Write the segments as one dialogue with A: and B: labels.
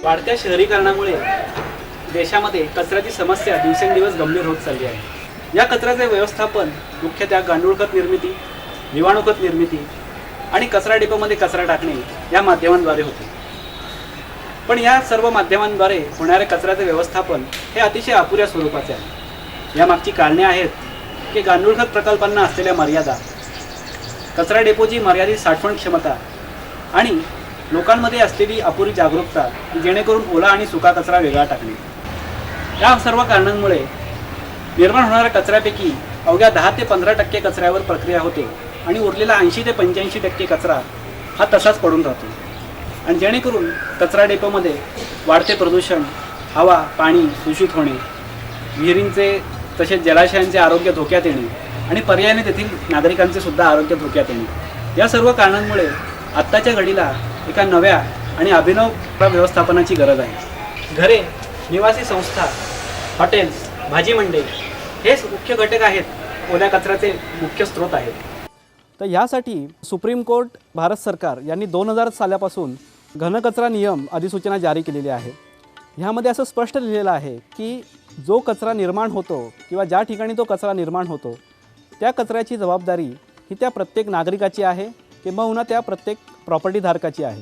A: वाढत्या शहरीकरणामुळे देशामध्ये कचऱ्याची समस्या दिवसेंदिवस गंभीर होत चालली आहे. या कचऱ्याचे व्यवस्थापन मुख्यतः गांडूळ खत निर्मिती, जीवाणू खत निर्मिती आणि कचरा डिपोमध्ये कचरा टाकणे या माध्यमांद्वारे होते. पण या सर्व माध्यमांद्वारे होणारे कचऱ्याचे व्यवस्थापन हे अतिशय अपुऱ्या स्वरूपाचे आहे. यामागची कारणे आहेत की गांडूळ खत प्रकल्पांना असलेल्या मर्यादा, कचरा डेपोची मर्यादित साठवण क्षमता आणि लोकांमध्ये असलेली अपुरी जागरूकता जेणेकरून ओला आणि सुका कचरा वेगळा टाकणे. या सर्व कारणांमुळे निर्माण होणाऱ्या कचऱ्यापैकी अवघ्या 10 ते 15% कचऱ्यावर प्रक्रिया होते आणि उरलेला 80 ते 85% कचरा हा तसाच पडून राहतो. आणि जेणेकरून कचरा डेपोमध्ये वाढते प्रदूषण, हवा पाणी दूषित होणे, विहिरींचे तसेच जलाशयांचे आरोग्य धोक्यात येणे आणि पर्यायाने तेथील नागरिकांचे सुद्धा आरोग्य धोक्यात येणे. या सर्व कारणांमुळे आत्ताच्या घडीला एका नव्या आणि अभिनव व्यवस्थापनाची गरज आहे. घरे, निवासी संस्था, हॉटेल्स, भाजी मंडई हेच मुख्य घटक आहेत, ओल्या कचऱ्याचे मुख्य स्रोत आहेत.
B: तर यासाठी सुप्रीम कोर्ट, भारत सरकार यांनी 2000 सालापासून घनकचरा नियम अधिसूचना जारी केलेली आहे. ह्यामध्ये असं स्पष्ट लिहिलेलं आहे की जो कचरा निर्माण होतो किंवा ज्या ठिकाणी तो कचरा निर्माण होतो त्या कचऱ्याची जबाबदारी ही त्या प्रत्येक नागरिकाची आहे किंबहुना त्या प्रत्येक प्रॉपर्टी धारकाची आहे.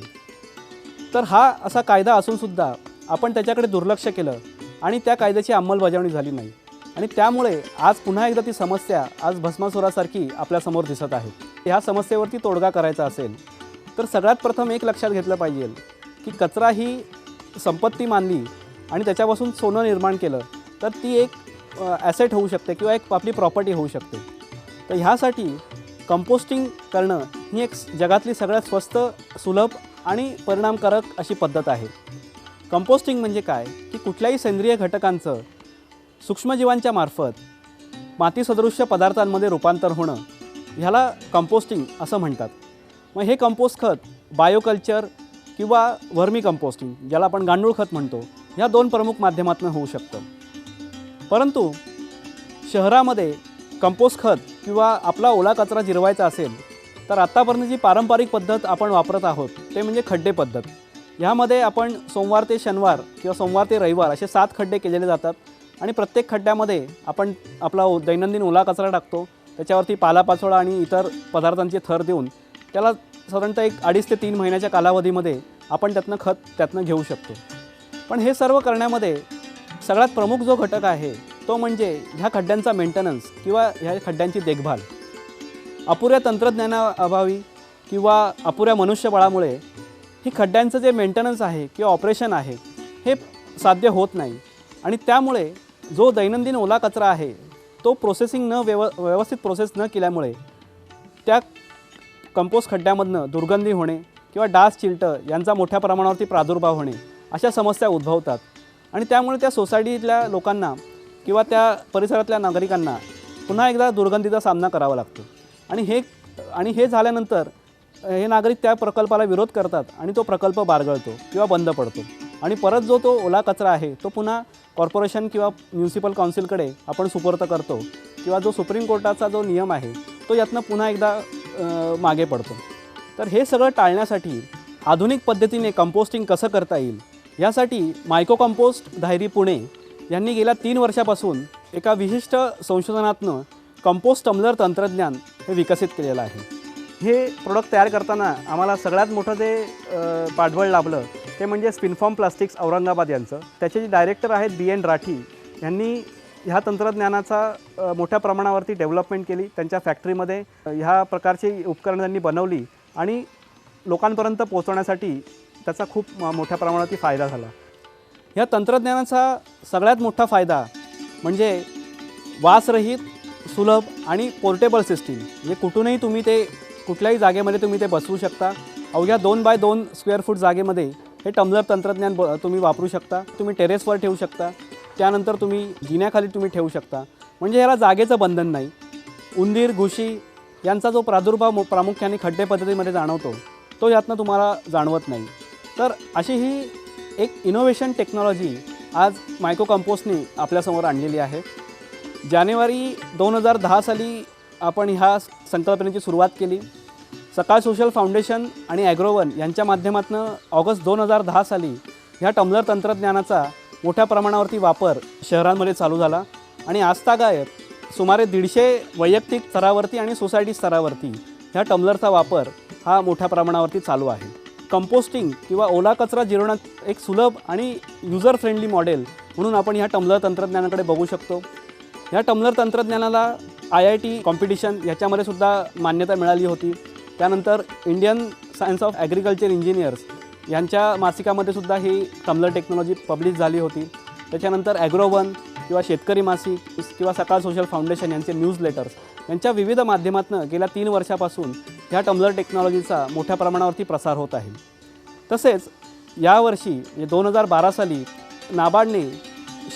B: तर हा असा कायदा असूनसुद्धा आपण त्याच्याकडे दुर्लक्ष केलं आणि त्या कायद्याची अंमलबजावणी झाली नाही. आणि त्यामुळे आज पुन्हा एकदा ती समस्या आज भस्मासुरासारखी आपल्यासमोर दिसत आहे. ह्या समस्येवरती तोडगा करायचा असेल तर सगळ्यात प्रथम एक लक्षात घेतलं पाहिजे की कचरा ही संपत्ती मानली आणि त्याच्यापासून सोनं निर्माण केलं तर ती एक ॲसेट होऊ शकते किंवा एक आपली प्रॉपर्टी होऊ शकते. तर ह्यासाठी कंपोस्टिंग करणं ही एक जगातली सगळ्यात स्वस्त, सुलभ आणि परिणामकारक अशी पद्धत आहे. कंपोस्टिंग म्हणजे काय की कुठल्याही सेंद्रिय घटकांचं सूक्ष्मजीवांच्या मार्फत मातीसदृश्य पदार्थांमध्ये रूपांतर होणं ह्याला कंपोस्टिंग असं म्हणतात. मग हे कंपोस्ट खत बायोकल्चर किंवा वर्मी कंपोस्टिंग, ज्याला आपण गांडूळ खत म्हणतो, ह्या 2 प्रमुख माध्यमातून होऊ शकतं. परंतु शहरामध्ये कंपोस्ट खत किंवा आपला ओला कचरा जिरवायचा असेल तर आत्तापर्यंत जी पारंपरिक पद्धत आपण वापरत आहोत ते म्हणजे खड्डे पद्धत. ह्यामध्ये आपण सोमवार ते शनिवार किंवा सोमवार ते रविवार असे 7 खड्डे केलेले जातात आणि प्रत्येक खड्ड्यामध्ये आपण आपला दैनंदिन ओला कचरा टाकतो. त्याच्यावरती पालापाचोळा आणि इतर पदार्थांचे थर देऊन त्याला साधारणतः 2.5 ते 3 महिन्याच्या कालावधीमध्ये आपण त्यातनं घेऊ शकतो. पण हे सर्व करण्यामध्ये सगळ्यात प्रमुख जो घटक आहे तो म्हणजे ह्या खड्ड्यांचा मेंटेनन्स किंवा ह्या खड्ड्यांची देखभाल. अपुऱ्या तंत्रज्ञानाअभावी किंवा अपुऱ्या मनुष्यबळामुळे ही खड्ड्यांचं जे मेंटेनन्स आहे किंवा ऑपरेशन आहे हे साध्य होत नाही. आणि त्यामुळे जो दैनंदिन ओला कचरा आहे तो प्रोसेसिंग व्यवस्थित प्रोसेस न केल्यामुळे त्या कंपोस्ट खड्ड्यामधनं दुर्गंधी होणे किंवा डास, चिलटं यांचा मोठ्या प्रमाणावरती प्रादुर्भाव होणे अशा समस्या उद्भवतात. आणि त्यामुळे त्या सोसायटीतल्या लोकांना किंवा त्या परिसरातल्या नागरिकांना पुन्हा एकदा दुर्गंधीचा सामना करावा लागतो. आणि हे झाल्यानंतर हे नागरिक त्या प्रकल्पाला विरोध करतात आणि तो प्रकल्प बारगळतो किंवा बंद पडतो. आणि परत जो तो ओला कचरा आहे तो पुन्हा कॉर्पोरेशन किंवा म्युन्सिपल काउन्सिलकडे आपण सुपूर्द करतो किंवा जो सुप्रीम कोर्टाचा जो नियम आहे तो यातनं पुन्हा एकदा मागे पडतो. तर हे सगळं टाळण्यासाठी आधुनिक पद्धतीने कंपोस्टिंग कसं करता येईल यासाठी मायको कंपोस्ट धायरी पुणे यांनी गेल्या 3 वर्षापासून एका विशिष्ट संशोधनातनं कंपोस्ट टम्बलर तंत्रज्ञान हे विकसित केलेलं आहे. हे प्रोडक्ट तयार करताना आम्हाला सगळ्यात मोठं जे पाठबळ लाभलं ते म्हणजे स्पिनफॉर्म प्लास्टिक्स औरंगाबाद यांचं. त्याचे जे डायरेक्टर आहेत BN राठी यांनी ह्या तंत्रज्ञानाचा मोठ्या प्रमाणावरती डेव्हलपमेंट केली. त्यांच्या फॅक्टरीमध्ये ह्या प्रकारची उपकरणं त्यांनी बनवली आणि लोकांपर्यंत पोहोचवण्यासाठी त्याचा खूप मोठ्या प्रमाणावरती फायदा झाला. ह्या तंत्रज्ञानाचा सगळ्यात मोठा फायदा म्हणजे वासरहित, सुलभ आणि पोर्टेबल सिस्टीम. म्हणजे कुठूनही तुम्ही ते कुठल्याही जागेमध्ये तुम्ही ते बसवू शकता. अवघ्या 2 बाय 2 स्क्वेअर फूट जागेमध्ये हे टम्बलर तंत्रज्ञान तुम्ही वापरू शकता. तुम्ही टेरेसवर ठेवू शकता, त्यानंतर तुम्ही जिन्याखाली तुम्ही ठेवू शकता. म्हणजे याला जागेचं बंधन नाही. उंदीर, घुशी यांचा जो प्रादुर्भाव प्रामुख्याने खड्डे पद्धतीमध्ये जाणवतो तो यातनं तुम्हाला जाणवत नाही. तर अशी ही एक इनोव्हेशन टेक्नॉलॉजी आज मायको कंपोस्टने आपल्यासमोर आणलेली आहे. जानेवारी 2010 साली आपण ह्या संकल्पनेची सुरुवात केली. सकाळ सोशल फाउंडेशन आणि ॲग्रोवन यांच्या माध्यमातून ऑगस्ट 2010 साली ह्या टम्लर तंत्रज्ञानाचा मोठ्या प्रमाणावरती वापर शहरांमध्ये चालू झाला आणि आजतागायत सुमारे 150 वैयक्तिक स्तरावरती आणि सोसायटी स्तरावरती ह्या टम्लरचा वापर हा मोठ्या प्रमाणावरती चालू आहे. कंपोस्टिंग किंवा ओला कचरा जिरवण्यात एक सुलभ आणि युजर फ्रेंडली मॉडेल म्हणून आपण ह्या टम्लर तंत्रज्ञानाकडे बघू शकतो. ह्या टम्लर तंत्रज्ञानाला IIT कॉम्पिटिशन याच्यामध्ये सुद्धा मान्यता मिळाली होती. त्यानंतर Indian science of agriculture engineers यांच्या मासिकामध्ये सुद्धा ही टम्लर टेक्नॉलॉजी पब्लिश झाली होती. त्याच्यानंतर ॲग्रोवन किंवा शेतकरी मासिक किंवा सकाळ सोशल फाउंडेशन यांचे न्यूजलेटर्स यांच्या विविध माध्यमातून गेल्या 3 वर्षापासून ह्या टम्लर टेक्नॉलॉजीचा मोठ्या प्रमाणावरती प्रसार होत आहे. तसेच यावर्षी 2012 साली नाबार्डने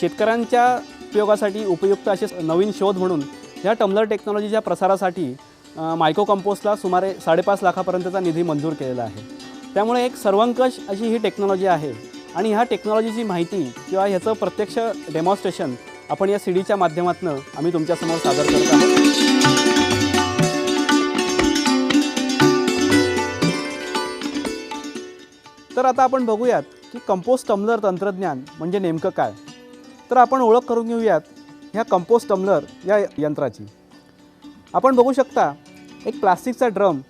B: शेतकऱ्यांच्या उपयोगासाठी उपयुक्त असे नवीन शोध म्हणून ह्या टम्लर टेक्नॉलॉजीच्या प्रसारासाठी मायक्रो कंपोस्टला सुमारे 5.5 लाखापर्यंतचा निधी मंजूर केलेला आहे. त्यामुळे एक सर्वंकष अशी ही टेक्नॉलॉजी आहे आणि ह्या टेक्नॉलॉजीची माहिती किंवा ह्याचं प्रत्यक्ष डेमॉन्स्ट्रेशन आपण या सीडीच्या माध्यमातून आम्ही तुमच्यासमोर सादर करत आहोत. तर आता आपण बघूयात की कंपोस्ट टम्लर तंत्रज्ञान म्हणजे नेमकं काय. तर आपण ओळख करून घेऊयात ह्या कंपोस्ट टम्लर या यंत्राची. आपण बघू शकता एक प्लास्टिकचा ड्रम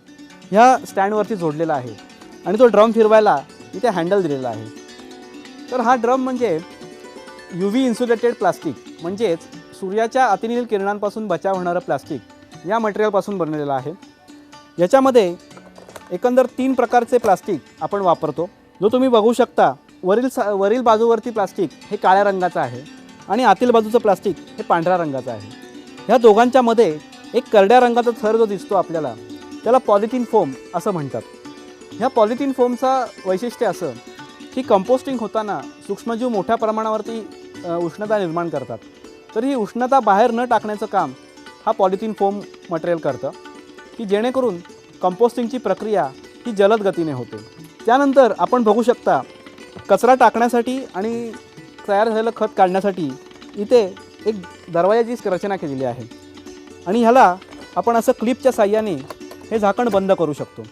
B: ह्या स्टँडवरती जोडलेला आहे आणि तो ड्रम फिरवायला इथे हँडल दिलेला आहे. तर हा ड्रम म्हणजे UV इन्सुलेटेड प्लास्टिक म्हणजेच सूर्याच्या अतिनील किरणांपासून बचाव होणारं प्लास्टिक या मटेरियलपासून बनलेलं आहे. याच्यामध्ये एकंदर 3 प्रकारचे प्लास्टिक आपण वापरतो. जो तुम्ही बघू शकता वरील बाजूवरती प्लास्टिक हे काळ्या रंगाचं आहे आणि आतील बाजूचं प्लास्टिक हे पांढऱ्या रंगाचं आहे. ह्या दोघांच्या मध्ये एक करड्या रंगाचा थर जो दिसतो आपल्याला त्याला पॉलिथिन फोम असं म्हणतात. ह्या पॉलिथिन फोमचा वैशिष्ट्य असं की कंपोस्टिंग होताना सूक्ष्मजीव मोठ्या प्रमाणावरती उष्णता निर्माण करतात. तर ही उष्णता बाहेर न टाकण्याचं काम हा पॉलिथिन फोम मटेरियल करतं की जेणेकरून कंपोस्टिंगची प्रक्रिया ही जलद गतीने होते. त्यानंतर आपण बघू शकता कचरा टाकण्यासाठी आणि तयार झालेलं खत काढण्यासाठी इथे एक दरवाजाची रचना केलेली आहे आणि ह्याला आपण असं क्लिपच्या साह्याने हे झाकण बंद करू शकतो.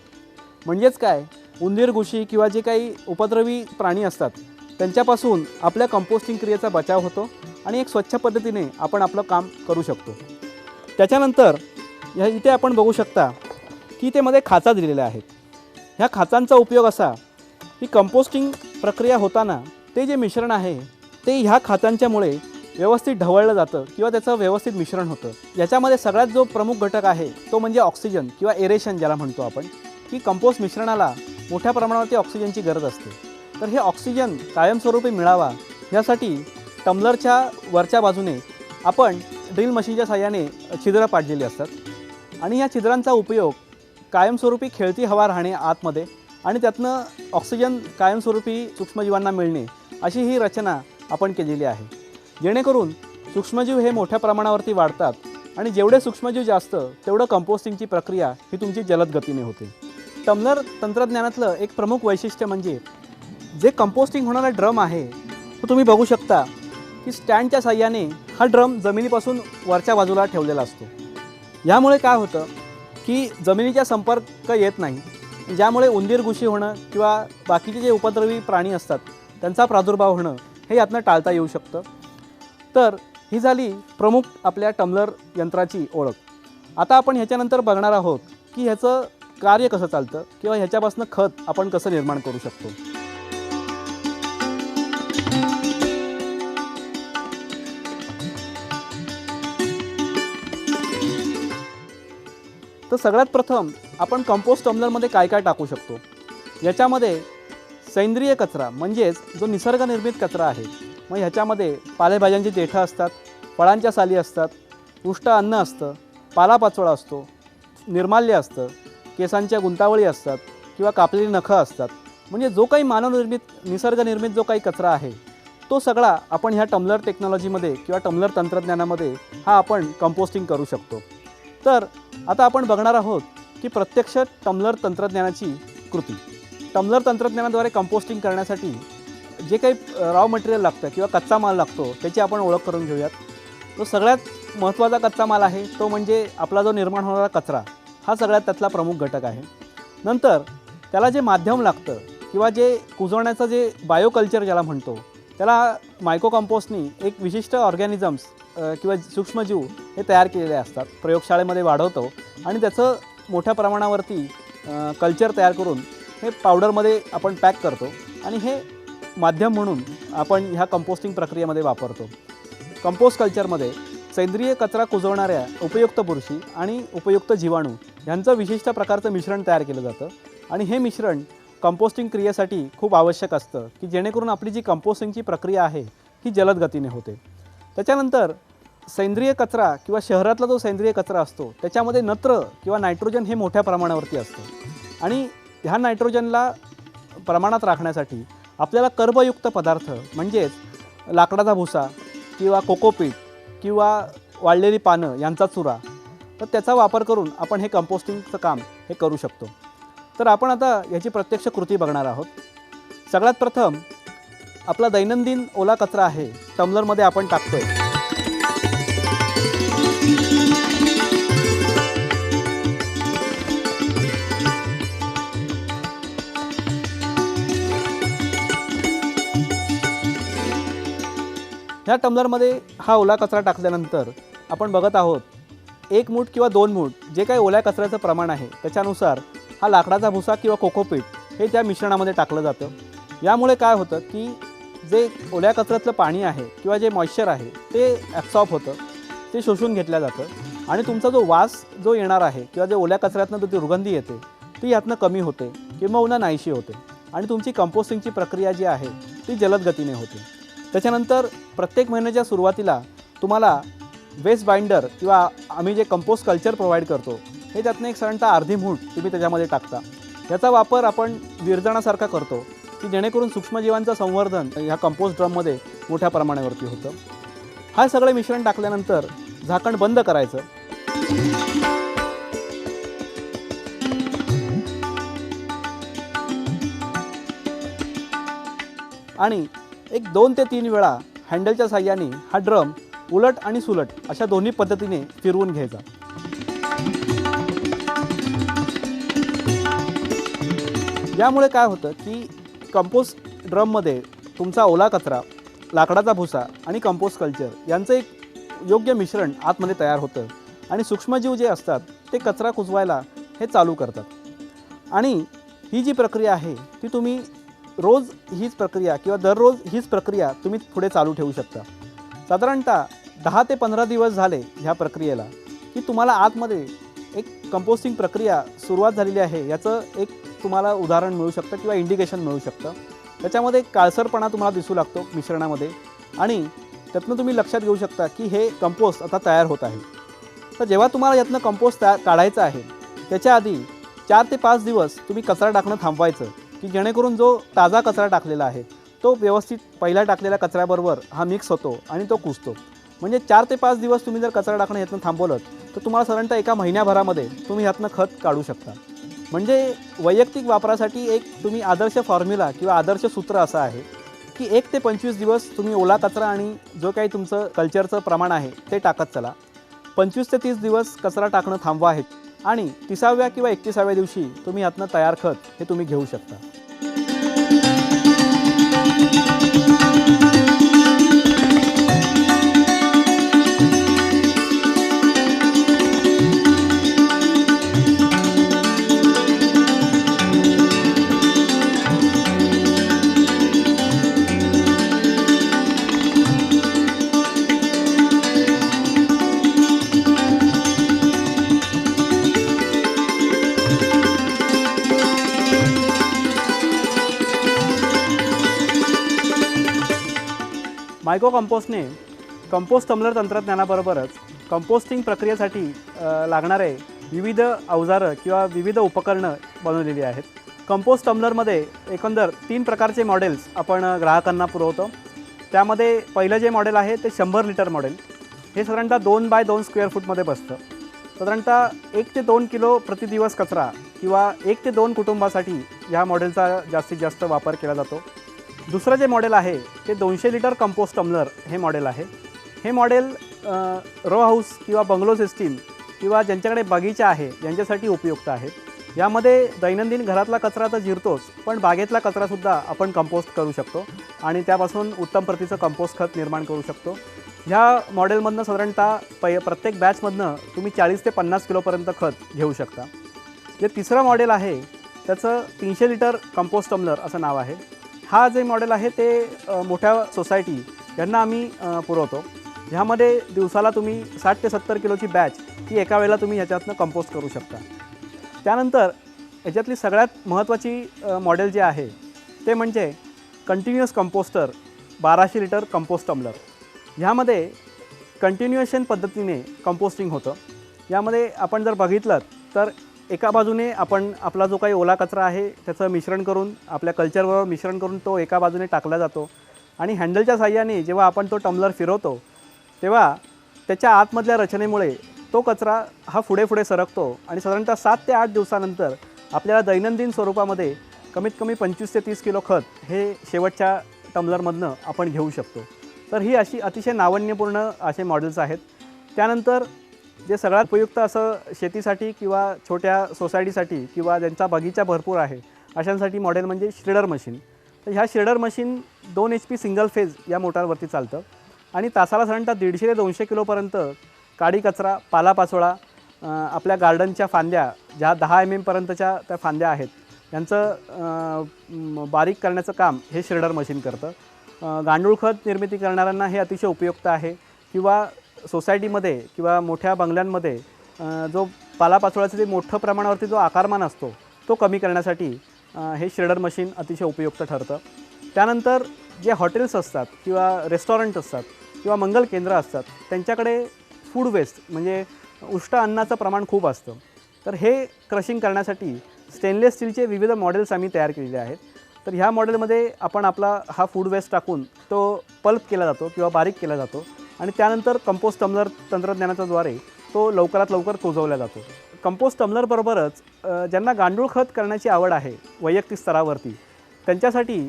B: म्हणजेच काय, उंदीर घुशी किंवा जे काही उपद्रवी प्राणी असतात त्यांच्यापासून आपल्या कंपोस्टिंग क्रियेचा बचाव होतो आणि एक स्वच्छ पद्धतीने आपण आपलं काम करू शकतो. त्याच्यानंतर इथे आपण बघू शकता की ते मध्ये खाचा दिलेल्या आहेत. ह्या खाचांचा उपयोग असा की कंपोस्टिंग प्रक्रिया होताना ते जे मिश्रण आहे ते ह्या खाचांच्यामुळे व्यवस्थित ढवळलं जातं किंवा त्याचं व्यवस्थित मिश्रण होतं. याच्यामध्ये सगळ्यात जो प्रमुख घटक आहे तो म्हणजे ऑक्सिजन किंवा एरेशन ज्याला म्हणतो आपण, की कंपोस्ट मिश्रणाला मोठ्या प्रमाणावरती ऑक्सिजनची गरज असते. तर हे ऑक्सिजन कायमस्वरूपी मिळावा यासाठी टम्लरच्या वरच्या बाजूने आपण ड्रिल मशीनच्या साहाय्याने छिद्रं पाडलेली असतात आणि या छिद्रांचा उपयोग कायमस्वरूपी खेळती हवा राहणे आतमध्ये आणि त्यातनं ऑक्सिजन कायमस्वरूपी सूक्ष्मजीवांना मिळणे अशी ही रचना आपण केलेली आहे. जेणेकरून सूक्ष्मजीव हे मोठ्या प्रमाणावरती वाढतात आणि जेवढे सूक्ष्मजीव जास्त तेवढं कंपोस्टिंगची प्रक्रिया ही तुमची जलद गतीने होते. टम्लर तंत्रज्ञानातलं एक प्रमुख वैशिष्ट्य म्हणजे जे कंपोस्टिंग होणारा ड्रम आहे तो तुम्ही बघू शकता की स्टँडच्या साह्याने हा ड्रम जमिनीपासून वरच्या बाजूला ठेवलेला असतो. यामुळे काय होतं की जमिनीचा संपर्क येत नाही, ज्यामुळे उंदीर घुशी होणं किंवा बाकीचे जे उपद्रवी प्राणी असतात त्यांचा प्रादुर्भाव होणं हे यातनं टाळता येऊ शकतं. तर ही झाली प्रमुख आपल्या टम्लर यंत्राची ओळख. आता आपण ह्याच्यानंतर बघणार आहोत की ह्याचं कार्य कसं चालतं किंवा ह्याच्यापासून खत आपण कसं निर्माण करू शकतो. तर सगळ्यात प्रथम आपण कंपोस्ट टम्लरमध्ये काय काय टाकू शकतो. याच्यामध्ये सेंद्रिय कचरा म्हणजेच जो निसर्गनिर्मित कचरा आहे, मग ह्याच्यामध्ये पालेभाज्यांची देठं असतात, फळांच्या साली असतात, उष्ट अन्न असतं, पालापाचोळा असतो, निर्माल्य असतं, केसांच्या गुंतावळी असतात किंवा कापलेली नखं असतात. म्हणजे जो काही मानवनिर्मित निसर्गनिर्मित जो काही कचरा आहे तो सगळा आपण ह्या टम्लर टेक्नॉलॉजीमध्ये किंवा टम्लर तंत्रज्ञानामध्ये हा आपण कंपोस्टिंग करू शकतो. तर आता आपण बघणार आहोत की प्रत्यक्ष टम्लर तंत्रज्ञानाची कृती. टम्लर तंत्रज्ञानाद्वारे कंपोस्टिंग करण्यासाठी जे काही रॉ मटेरियल लागतं किंवा कच्चा माल लागतो त्याची आपण ओळख करून घेऊयात. तो सगळ्यात महत्त्वाचा कच्चा माल आहे तो म्हणजे आपला जो निर्माण होणारा कचरा, हा सगळ्यात त्यातला प्रमुख घटक आहे. नंतर त्याला जे माध्यम लागतं किंवा जे कुजवण्याचं जे बायोकल्चर ज्याला म्हणतो, त्याला मायक्रो कंपोस्टनी एक विशिष्ट ऑर्गॅनिझम्स किंवा सूक्ष्मजीव हे तयार केलेले असतात, प्रयोगशाळेमध्ये वाढवतो आणि त्याचं मोठ्या प्रमाणावरती कल्चर तयार करून हे पावडरमध्ये आपण पॅक करतो आणि हे माध्यम म्हणून आपण ह्या कंपोस्टिंग प्रक्रियेमध्ये वापरतो. कंपोस्ट कल्चरमध्ये सेंद्रिय कचरा कुजवणाऱ्या उपयुक्त बुरशी आणि उपयुक्त जीवाणू यांचं विशिष्ट प्रकारचं मिश्रण तयार केलं जातं आणि हे मिश्रण कंपोस्टिंग क्रियेसाठी खूप आवश्यक असतं की जेणेकरून आपली जी कंपोस्टिंगची प्रक्रिया आहे ही जलद गतीने होते. त्याच्यानंतर सेंद्रिय कचरा किंवा शहरातला जो सेंद्रिय कचरा असतो त्याच्यामध्ये नत्र किंवा नायट्रोजन हे मोठ्या प्रमाणावरती असतं आणि ह्या नायट्रोजनला प्रमाणात राखण्यासाठी आपल्याला कर्बयुक्त पदार्थ म्हणजेच लाकडाचा भुसा किंवा कोकोपीट किंवा वाळलेली पानं यांचा चुरा, तर त्याचा वापर करून आपण हे कंपोस्टिंगचं काम हे करू शकतो. तर आपण आता याची प्रत्यक्ष कृती बघणार आहोत. सगळ्यात प्रथम आपला दैनंदिन ओला कचरा आहे टम्बलरमध्ये आपण टाकतोय. ह्या टम्बलरमध्ये हा ओला कचरा टाकल्यानंतर आपण बघत आहोत 1 मूठ किंवा 2 मूठ जे काही ओल्या कचऱ्याचं प्रमाण आहे त्याच्यानुसार हा लाकडाचा भुसा किंवा कोकोपीट हे त्या मिश्रणामध्ये टाकलं जातं. यामुळे काय होतं की जे ओल्या कचऱ्यातलं पाणी आहे किंवा जे मॉइश्चर आहे ते ॲब्सॉर्ब होतं, ते शोषून घेतलं जातं आणि तुमचा जो वास जो येणार आहे किंवा जे ओल्या कचऱ्यातनं ती दुर्गंधी येते ती यातनं कमी होते किंवा नाहीशी होते आणि तुमची कंपोस्टिंगची प्रक्रिया जी आहे ती जलद गतीने होते. त्याच्यानंतर प्रत्येक महिन्याच्या सुरुवातीला तुम्हाला वेस्ट बाइंडर किंवा आम्ही जे कंपोस्ट कल्चर प्रोव्हाइड करतो हे त्यातनं एक साधारणतः अर्धी मूठ तुम्ही त्याच्यामध्ये टाकता. याचा वापर आपण विरजणासारखा करतो की जेणेकरून सूक्ष्मजीवांचं संवर्धन ह्या कंपोस्ट ड्रममध्ये मोठ्या प्रमाणावरती होतं. हा सगळे मिश्रण टाकल्यानंतर झाकण बंद करायचं आणि एक 2 ते 3 वेळा हँडलच्या साहाय्याने हा ड्रम उलट आणि सुलट अशा दोन्ही पद्धतीने फिरवून घ्यायचा. यामुळे काय होतं की कंपोस्ट ड्रममध्ये तुमचा ओला कचरा, लाकडाचा भुसा आणि कंपोस्ट कल्चर यांचं एक योग्य मिश्रण आतमध्ये तयार होतं आणि सूक्ष्मजीव जे असतात ते कचरा कुजवायला हे चालू करतात. आणि ही जी प्रक्रिया आहे ती तुम्ही रोज हीच प्रक्रिया किंवा दररोज हीच प्रक्रिया तुम्ही पुढे चालू ठेवू शकता. साधारणतः 10 ते 15 दिवस झाले ह्या प्रक्रियेला की तुम्हाला आतमध्ये एक कंपोस्टिंग प्रक्रिया सुरुवात झालेली आहे याचं एक तुम्हाला उदाहरण मिळू शकतं किंवा इंडिकेशन मिळू शकतं. त्याच्यामध्ये काळसरपणा तुम्हाला दिसू लागतो मिश्रणामध्ये आणि त्यातनं तुम्ही लक्षात घेऊ शकता की हे कंपोस्ट आता तयार होत आहे. तर जेव्हा तुम्हाला यातनं कंपोस्ट काढायचं आहे त्याच्या आधी 4 ते 5 दिवस तुम्ही कचरा टाकणं थांबवायचं की जेणेकरून जो ताजा कचरा टाकलेला आहे तो व्यवस्थित पहिला टाकलेल्या कचऱ्याबरोबर हा मिक्स होतो आणि तो कुजतो. म्हणजे 4 ते 5 दिवस तुम्ही जर कचरा टाकणं यातनं थांबवलं तर तुम्हाला साधारणतः एका महिन्याभरामध्ये तुम्ही यातनं खत काढू शकता. म्हणजे वैयक्तिक वापरासाठी एक तुम्ही आदर्श फॉर्म्युला किंवा आदर्श सूत्र असं आहे की 1 ते 25 दिवस तुम्ही ओला कचरा आणि जो काही तुमचं कल्चरचं प्रमाण आहे ते टाकत चला. 25 ते 30 दिवस कचरा टाकणं थांबवा आहे आणि 30व्या किंवा 31व्या दिवशी तुम्ही यातनं तयार खत हे तुम्ही घेऊ शकता. मायक्रो कंपोस्टने कंपोस्ट टम्बलर तंत्रज्ञानाबरोबरच कंपोस्टिंग प्रक्रियेसाठी लागणारे विविध अवजारं किंवा विविध उपकरणं बनवलेली आहेत. कंपोस्ट टम्बलरमध्ये एकंदर 3 प्रकारचे मॉडेल्स आपण ग्राहकांना पुरवतो. त्यामध्ये पहिलं जे मॉडेल आहे ते 100 लिटर मॉडेल. हे साधारणतः 2 बाय 2 स्क्वेअर फूटमध्ये बसतं. साधारणतः 1 ते 2 किलो प्रतिदिवस कचरा किंवा 1 ते 2 कुटुंबासाठी ह्या मॉडेलचा जास्तीत जास्त वापर केला जातो. दुसरं जे मॉडेल आहे ते 200 लिटर कंपोस्ट टम्बलर हे मॉडेल आहे. हे मॉडेल रो हाऊस किंवा बंगलो सिस्टीम किंवा ज्यांच्याकडे बगीचा आहे यांच्यासाठी उपयुक्त आहे. यामध्ये दैनंदिन घरातला कचरा तर जिरतोच, पण बागेतला कचरासुद्धा आपण कंपोस्ट करू शकतो आणि त्यापासून उत्तम प्रतीचं कंपोस्ट खत निर्माण करू शकतो. ह्या मॉडेलमधनं साधारणतः प्रत्येक बॅचमधनं तुम्ही 40 ते 50 किलोपर्यंत खत घेऊ शकता. जे तिसरं मॉडेल आहे त्याचं 300 लिटर कंपोस्ट टम्लर असं नाव आहे. हा जे मॉडेल आहे ते मोठ्या सोसायटी यांना आम्ही पुरवतो. ह्यामध्ये दिवसाला तुम्ही 60 ते 70 किलोची बॅच ही एका वेळेला तुम्ही ह्याच्यातनं कंपोस्ट करू शकता. त्यानंतर याच्यातली सगळ्यात महत्त्वाची मॉडेल जे आहे ते म्हणजे कंटिन्युअस कंपोस्टर 1200 लिटर कंपोस्ट टम्लर. ह्यामध्ये कंटिन्युएशन पद्धतीने कंपोस्टिंग होतं. यामध्ये आपण जर बघितलं तर एका बाजूने आपण आपला जो काही ओला कचरा आहे त्याचं मिश्रण करून आपल्या कल्चरबरोबर मिश्रण करून तो एका बाजूने टाकला जातो आणि हँडलच्या साहाय्याने जेव्हा आपण तो टम्लर फिरवतो तेव्हा त्याच्या आतमधल्या रचनेमुळे तो कचरा हा पुढे पुढे सरकतो आणि साधारणतः 7 ते 8 दिवसानंतर आपल्याला दैनंदिन स्वरूपामध्ये कमीत कमी 25 ते 30 किलो खत हे शेवटच्या टम्लरमधनं आपण घेऊ शकतो. तर ही अशी अतिशय नाविन्यपूर्ण असे मॉडेल्स आहेत. त्यानंतर जे सगळ्यात उपयुक्त असं शेतीसाठी किंवा छोट्या सोसायटीसाठी किंवा ज्यांचा बगीचा भरपूर आहे अशांसाठी मॉडेल म्हणजे श्रेडर मशीन. तर ह्या shredder machine 2 HP single phase या मोटारवरती चालतं आणि तासाला साधारणतः 150 ते 200 किलोपर्यंत काडी कचरा, पालापाचोळा, आपल्या गार्डनच्या फांद्या ज्या 10 mm पर्यंतच्या त्या फांद्या आहेत यांचं बारीक करण्याचं काम हे श्रेडर मशीन करतं. गांडूळ खत निर्मिती करणाऱ्यांना हे अतिशय उपयुक्त आहे किंवा सोसायटीमध्ये किंवा मोठ्या बंगल्यांमध्ये जो पालापाचोळ्याचं जे मोठं प्रमाणावरती जो आकारमान असतो तो कमी करण्यासाठी हे श्रेडर मशीन अतिशय उपयुक्त ठरतं. त्यानंतर जे हॉटेल्स असतात किंवा रेस्टॉरंट असतात किंवा मंगल केंद्र असतात त्यांच्याकडे फूड वेस्ट म्हणजे उष्ट अन्नाचं प्रमाण खूप असतं. तर हे क्रशिंग करण्यासाठी स्टेनलेस स्टीलचे विविध मॉडेल्स आम्ही तयार केलेले आहेत. तर ह्या मॉडेलमध्ये आपण आपला हा फूड वेस्ट टाकून तो पल्प केला जातो किंवा बारीक केला जातो आणि त्यानंतर कंपोस्ट टम्लर तंत्रज्ञानाच्याद्वारे तो लवकरात लवकर कुजवला जातो. कंपोस्ट टम्लरबरोबरच ज्यांना गांडूळ खत करण्याची आवड आहे वैयक्तिक स्तरावरती त्यांच्यासाठी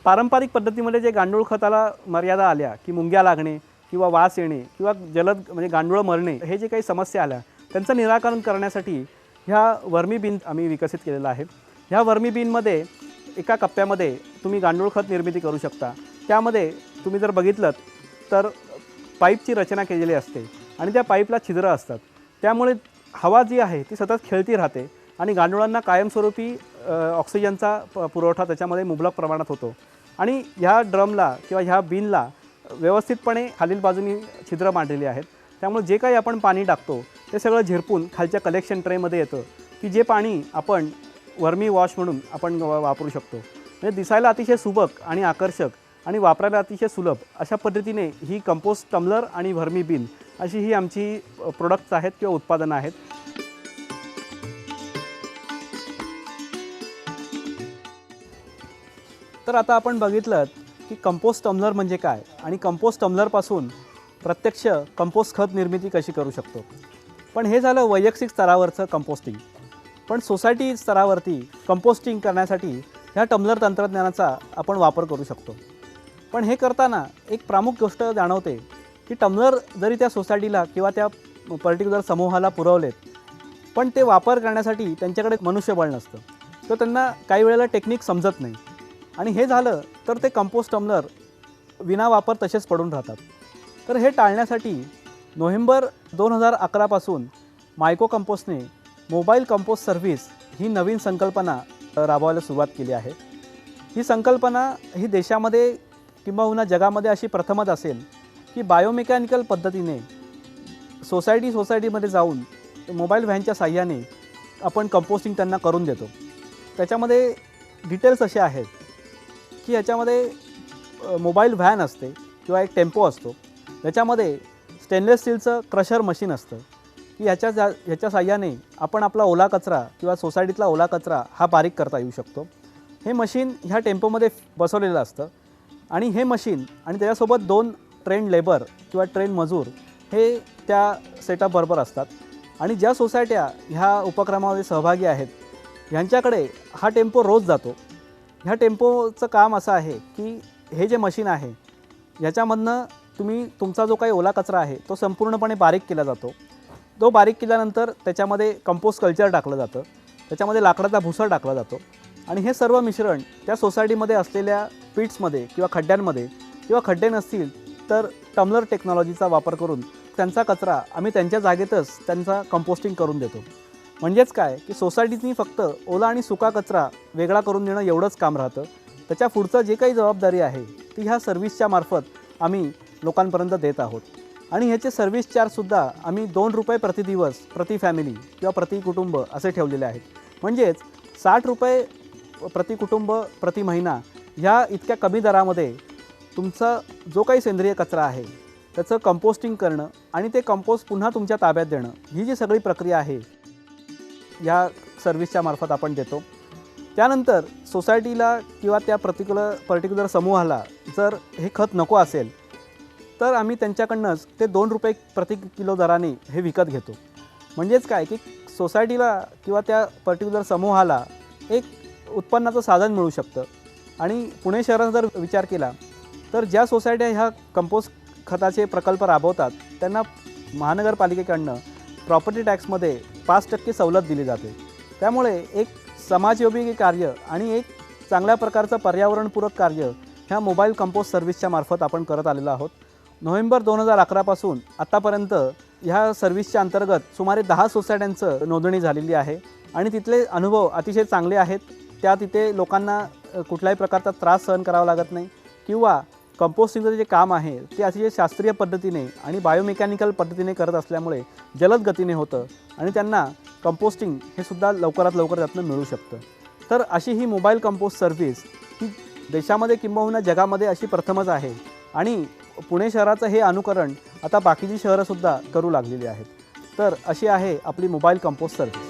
B: पारंपरिक पद्धतीमध्ये जे गांडूळ खताला मर्यादा आल्या की मुंग्या लागणे किंवा वास येणे किंवा जलद म्हणजे गांडूळं मरणे हे जे काही समस्या आल्या त्यांचं निराकरण करण्यासाठी ह्या वर्मी बिन आम्ही विकसित केलेला आहे. ह्या वर्मी बिनमध्ये एका कप्प्यामध्ये तुम्ही गांडूळ खत निर्मिती करू शकता. त्यामध्ये तुम्ही जर बघितलं तर पाईपची रचना केलेली असते आणि त्या पाईपला छिद्रं असतात. त्यामुळे हवा जी आहे ती सतत खेळती राहते आणि गांडुळांना कायमस्वरूपी ऑक्सिजनचा पुरवठा त्याच्यामध्ये मुबलक प्रमाणात होतो. आणि ह्या ड्रमला किंवा ह्या बिनला व्यवस्थितपणे खालील बाजूनी छिद्रं मांडलेली आहेत. त्यामुळे जे काही आपण पाणी टाकतो ते सगळं झिरपून खालच्या कलेक्शन ट्रेमध्ये येतं की जे पाणी आपण वर्मी वॉश म्हणून आपण वापरू शकतो. म्हणजे दिसायला अतिशय सुबक आणि आकर्षक आणि वापरायला अतिशय सुलभ अशा पद्धतीने ही कंपोस्ट टम्लर आणि वर्मी बिन अशी ही आमची प्रोडक्ट्स आहेत किंवा उत्पादनं आहेत. तर आता आपण बघितलं की कंपोस्ट टम्लर म्हणजे काय आणि कंपोस्ट टम्लरपासून प्रत्यक्ष कंपोस्ट खत निर्मिती कशी करू शकतो. पण हे झालं वैयक्तिक स्तरावरचं कंपोस्टिंग. पण सोसायटी स्तरावरती कंपोस्टिंग करण्यासाठी ह्या टम्लर तंत्रज्ञानाचा आपण वापर करू शकतो. पण हे करताना एक प्रमुख गोष्ट जाणवते की टम्लर जरी त्या सोसायटीला किंवा त्या पर्टिक्युलर समूहाला पुरवलेत पण ते वापर करण्यासाठी त्यांच्याकडे मनुष्यबळ नसतं. तर त्यांना काही वेळेला टेक्निक समजत नाही आणि हे झालं तर ते कंपोस्ट टम्लर विना वापर तसेच पडून राहतात. तर हे टाळण्यासाठी नोव्हेंबर 2011 पासून मायको कंपोस्टने मोबाईल कंपोस्ट सर्व्हिस ही नवीन संकल्पना राबवायला सुरुवात केली आहे. ही संकल्पना ही देशामध्ये किंबहुना जगामध्ये अशी प्रथमच असेल की बायोमेकॅनिकल पद्धतीने सोसायटीमध्ये जाऊन मोबाईल व्हॅनच्या साह्याने आपण कंपोस्टिंग त्यांना करून देतो. त्याच्यामध्ये डिटेल्स असे आहेत की ह्याच्यामध्ये मोबाईल व्हॅन असते किंवा एक टेम्पो असतो. त्याच्यामध्ये स्टेनलेस स्टीलचं क्रशर मशीन असतं की ह्याच्या साह्याने आपण आपला ओला कचरा किंवा सोसायटीतला ओला कचरा हा बारीक करता येऊ शकतो. हे मशीन ह्या टेम्पोमध्ये बसवलेलं असतं आणि हे मशीन आणि त्याच्यासोबत 2 ट्रेन लेबर किंवा ट्रेन मजूर हे त्या सेटअपबरोबर असतात. आणि ज्या सोसायट्या ह्या उपक्रमामध्ये सहभागी आहेत ह्यांच्याकडे हा टेम्पो रोज जातो. ह्या टेम्पोचं काम असं आहे की हे जे मशीन आहे ह्याच्यामधनं तुमचा जो काही ओला कचरा आहे तो संपूर्णपणे बारीक केला जातो. तो बारीक केल्यानंतर त्याच्यामध्ये कंपोस्ट कल्चर टाकलं जातं त्याच्यामध्ये लाकडाचा भुसा टाकला जातो आणि हे सर्व मिश्रण त्या सोसायटीमध्ये असलेल्या पिट्समध्ये किंवा खड्ड्यांमध्ये किंवा खड्डे नसतील तर टम्लर टेक्नॉलॉजीचा वापर करून त्यांचा कचरा आम्ही त्यांच्या जागेतच त्यांचा कंपोस्टिंग करून देतो. म्हणजेच काय की सोसायटीतनी फक्त ओला आणि सुका कचरा वेगळा करून देणं एवढंच काम राहतं. त्याच्या पुढचं जे काही जबाबदारी आहे ती ह्या सर्व्हिसच्या मार्फत आम्ही लोकांपर्यंत देत आहोत. आणि ह्याचे सर्व्हिस चार्जसुद्धा आम्ही ₹2 प्रति दिवस, प्रति फॅमिली किंवा प्रति कुटुंब असे ठेवलेले आहेत. म्हणजेच ₹60 प्रति कुटुंब प्रति महिना ह्या इतक्या कमी दरामध्ये तुमचा जो काही सेंद्रिय कचरा आहे त्याचं कंपोस्टिंग करणं आणि ते कंपोस्ट पुन्हा तुमच्या ताब्यात देणं ही जी सगळी प्रक्रिया आहे या सर्व्हिसच्या मार्फत आपण देतो. त्यानंतर सोसायटीला किंवा त्या पर्टिक्युलर समूहाला जर हे खत नको असेल तर आम्ही त्यांच्याकडनंच ते ₹2 प्रति किलो दराने हे विकत घेतो. म्हणजेच काय की सोसायटीला किंवा त्या पर्टिक्युलर समूहाला एक उत्पन्नाचं साधन मिळू शकतं. आणि पुणे शहराचा जर विचार केला तर ज्या सोसायट्या ह्या कंपोस्ट खताचे प्रकल्प राबवतात त्यांना महानगरपालिकेकडनं प्रॉपर्टी टॅक्समध्ये 5% सवलत दिली जाते. त्यामुळे एक समाजोपयोगी कार्य आणि एक चांगल्या प्रकारचं पर्यावरणपूरक कार्य ह्या मोबाईल कंपोस्ट सर्व्हिसच्या मार्फत आपण करत आलेलो आहोत. नोव्हेंबर 2011 पासून आत्तापर्यंत ह्या सर्व्हिसच्या अंतर्गत सुमारे 10 सोसायट्यांचं नोंदणी झालेली आहे आणि तिथले अनुभव अतिशय चांगले आहेत. तिथे लोकांना कुठल्याही प्रकारचा त्रास सहन करावा लागत नाही किंवा कंपोस्टिंगचं जे काम आहे ते अतिशय शास्त्रीय पद्धतीने आणि बायोमेकॅनिकल पद्धतीने करत असल्यामुळे जलद गतीने होतं आणि त्यांना कंपोस्टिंग हे सुद्धा लवकरात लवकर त्यातनं मिळू शकतं. तर अशी ही मोबाईल कंपोस्ट सर्व्हिस ही देशामध्ये किंबहुना जगामध्ये अशी प्रथमच आहे आणि पुणे शहराचं हे अनुकरण आता बाकीची शहरंसुद्धा करू लागलेली आहेत. तर अशी आहे आपली मोबाईल कंपोस्ट सर्व्हिस.